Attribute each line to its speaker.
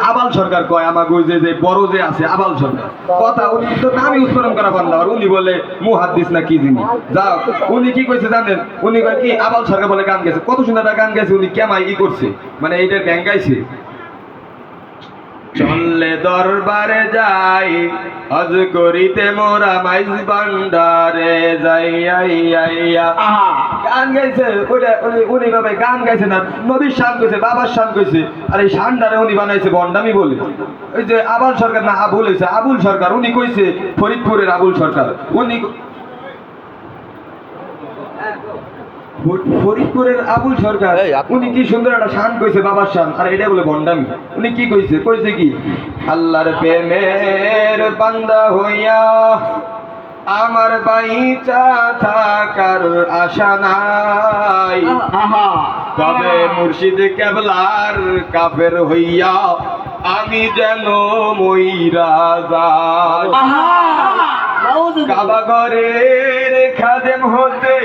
Speaker 1: আবাল সরকার কয় আমাকে ওই যে বড় যে আছে আবাল সরকার কথা উনি তো নামই উচ্চারণ করা পারল আর উনি বলে মুহাদ্দিস না কি জিনিস যাও উনি কি কইছে জানেন উনি কয় কি আবাল সরকার বলে গান গেছে কত সুন্দর একটা গান গেছে উনি কেমাই ই করছে মানে এইটার ব্যাং গাইছে চললে দরবারে যাই হজ করিতে মোরা মাইজ ভান্ডারে যাই গান গাইছে উনি ভাবে গান গাইছে না নবীর শান কইছে বাবার শান কইছে আর এই শানটারে উনি বানাইছে বন্ডামি বলে ওই যে আবাল সরকার না আবুল হয়েছে আবুল সরকার উনি কইছে ফরিদপুরের আবুল সরকার উনি ফরিদপুরের আবুল সরকার উনি কি সুন্দর একটা শান কইছে বাবার শান আর এটা বলে বন্ডামি উনি কি কইছে কইছে কি আল্লাহর প্রেমের বান্দা হইয়া আমার বাইচা থাকার আশা নাই তবে মুর্শিদ কেবলার কাফের হইয়া আমি যেন মইরা যাই কাবা ঘরের খাদেম হতে